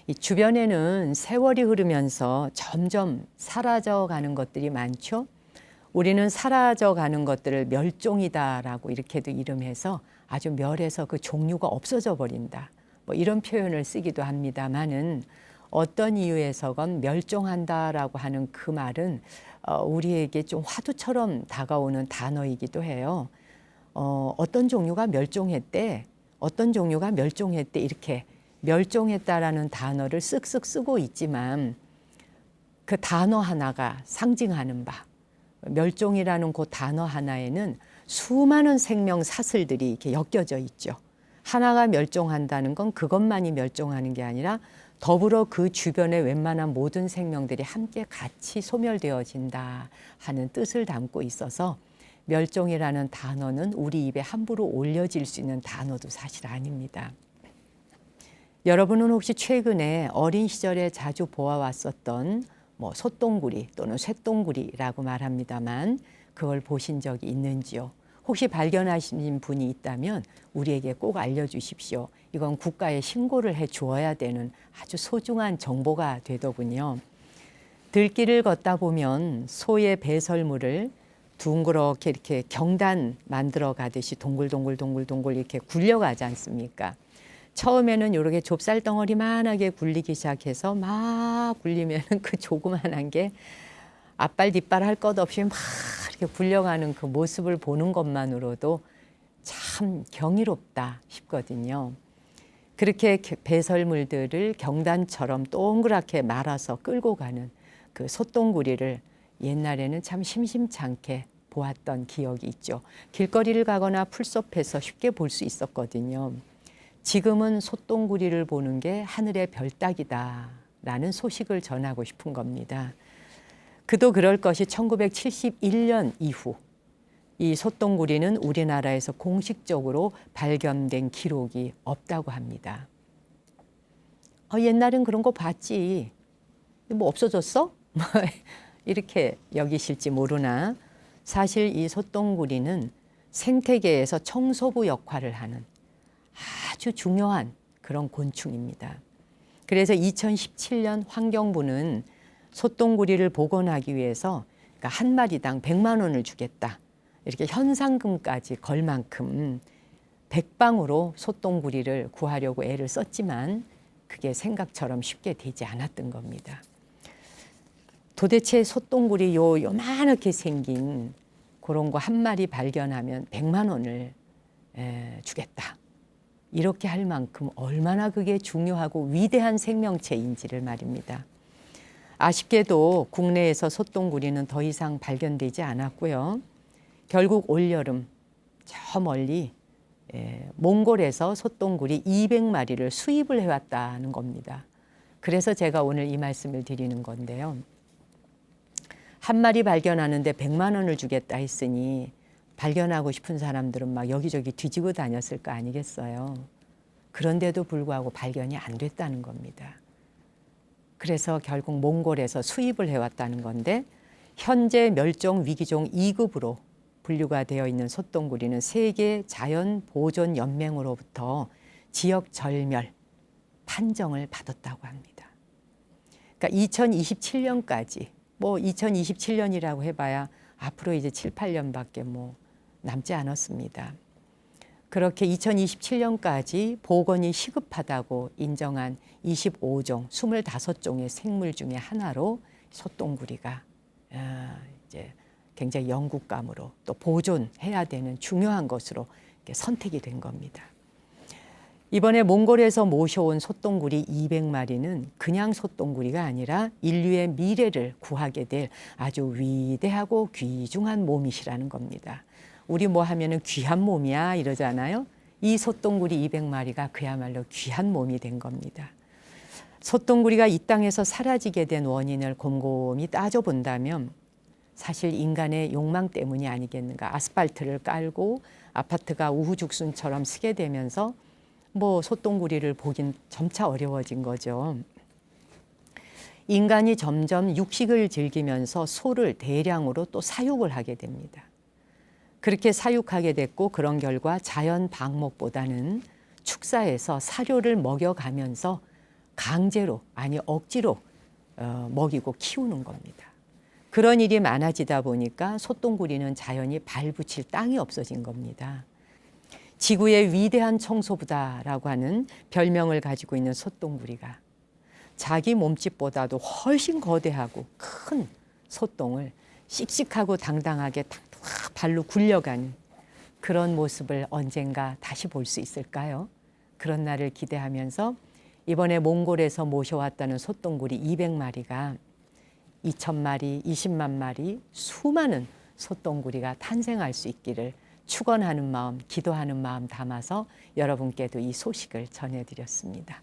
이 주변에는 세월이 흐르면서 점점 사라져가는 것들이 많죠. 우리는 사라져가는 것들을 멸종이다라고 이렇게도 이름해서 아주 멸해서 그 종류가 없어져 버린다. 뭐 이런 표현을 쓰기도 합니다만은 어떤 이유에서건 멸종한다라고 하는 그 말은 우리에게 좀 화두처럼 다가오는 단어이기도 해요. 어떤 종류가 멸종했대, 어떤 종류가 멸종했대 이렇게 멸종했다라는 단어를 쓱쓱 쓰고 있지만 그 단어 하나가 상징하는 바 멸종이라는 그 단어 하나에는 수많은 생명 사슬들이 이렇게 엮여져 있죠. 하나가 멸종한다는 건 그것만이 멸종하는 게 아니라 더불어 그 주변의 웬만한 모든 생명들이 함께 같이 소멸되어진다 하는 뜻을 담고 있어서 멸종이라는 단어는 우리 입에 함부로 올려질 수 있는 단어도 사실 아닙니다. 여러분은 혹시 최근에 어린 시절에 자주 보아왔었던 소똥구리 또는 쇠똥구리라고 말합니다만 그걸 보신 적이 있는지요? 혹시 발견하신 분이 있다면 우리에게 꼭 알려주십시오. 이건 국가에 신고를 해 주어야 되는 아주 소중한 정보가 되더군요. 들길을 걷다 보면 소의 배설물을 둥그렇게 이렇게 경단 만들어 가듯이 동글동글 이렇게 굴려가지 않습니까? 처음에는 이렇게 좁쌀 덩어리만하게 굴리기 시작해서 막 굴리면 그 조그만한 게 앞발 뒷발 할 것 없이 막 이렇게 굴려가는 그 모습을 보는 것만으로도 참 경이롭다 싶거든요. 그렇게 배설물들을 경단처럼 동그랗게 말아서 끌고 가는 그 소똥구리를 옛날에는 참 심심찮게 보았던 기억이 있죠. 길거리를 가거나 풀숲에서 쉽게 볼 수 있었거든요. 지금은 소똥구리를 보는 게 하늘의 별따기다라는 소식을 전하고 싶은 겁니다. 그도 그럴 것이 1971년 이후 이 소똥구리는 우리나라에서 공식적으로 발견된 기록이 없다고 합니다. 옛날엔 그런 거 봤지. 뭐 없어졌어? 이렇게 여기실지 모르나 사실 이 소똥구리는 생태계에서 청소부 역할을 하는 아주 중요한 그런 곤충입니다. 그래서 2017년 환경부는 소똥구리를 복원하기 위해서 그러니까 한 마리당 100만 원을 주겠다. 이렇게 현상금까지 걸 만큼 백방으로 소똥구리를 구하려고 애를 썼지만 그게 생각처럼 쉽게 되지 않았던 겁니다. 도대체 소똥구리 요만하게 생긴 그런 거 한 마리 발견하면 100만 원을 주겠다. 이렇게 할 만큼 얼마나 그게 중요하고 위대한 생명체인지를 말입니다. 아쉽게도 국내에서 소똥구리는 더 이상 발견되지 않았고요. 결국 올여름 저 멀리 몽골에서 소똥구리 200마리를 수입을 해왔다는 겁니다. 그래서 제가 오늘 이 말씀을 드리는 건데요. 한 마리 발견하는데 100만 원을 주겠다 했으니 발견하고 싶은 사람들은 막 여기저기 뒤지고 다녔을 거 아니겠어요. 그런데도 불구하고 발견이 안 됐다는 겁니다. 그래서 결국 몽골에서 수입을 해왔다는 건데 현재 멸종 위기종 2급으로 분류가 되어 있는 소똥구리는 세계 자연보존연맹으로부터 지역 절멸 판정을 받았다고 합니다. 그러니까 2027년까지 2027년이라고 해봐야 앞으로 이제 7, 8년밖에 남지 않았습니다. 그렇게 2027년까지 복원이 시급하다고 인정한 25종, 25종의 생물 중에 하나로 소똥구리가 이제 굉장히 영국감으로 또 보존해야 되는 중요한 것으로 선택이 된 겁니다. 이번에 몽골에서 모셔온 소똥구리 200마리는 그냥 소똥구리가 아니라 인류의 미래를 구하게 될 아주 위대하고 귀중한 몸이시라는 겁니다. 우리 하면은 귀한 몸이야 이러잖아요. 이 소똥구리 200마리가 그야말로 귀한 몸이 된 겁니다. 소똥구리가 이 땅에서 사라지게 된 원인을 곰곰이 따져본다면 사실 인간의 욕망 때문이 아니겠는가. 아스팔트를 깔고 아파트가 우후죽순처럼 쓰게 되면서 소똥구리를 보긴 점차 어려워진 거죠. 인간이 점점 육식을 즐기면서 소를 대량으로 또 사육을 하게 됩니다. 그렇게 사육하게 됐고 그런 결과 자연 방목보다는 축사해서 사료를 먹여가면서 강제로, 아니 억지로 먹이고 키우는 겁니다. 그런 일이 많아지다 보니까 솥동구리는 자연히 발붙일 땅이 없어진 겁니다. 지구의 위대한 청소부다라고 하는 별명을 가지고 있는 솥동구리가 자기 몸집보다도 훨씬 거대하고 큰 솥동을 씩씩하고 당당하게 발로 굴려가는 그런 모습을 언젠가 다시 볼 수 있을까요? 그런 날을 기대하면서 이번에 몽골에서 모셔왔다는 솥동구리 200마리가 2,000마리, 20만 마리 수많은 솥동구리가 탄생할 수 있기를 축원하는 마음, 기도하는 마음 담아서 여러분께도 이 소식을 전해드렸습니다.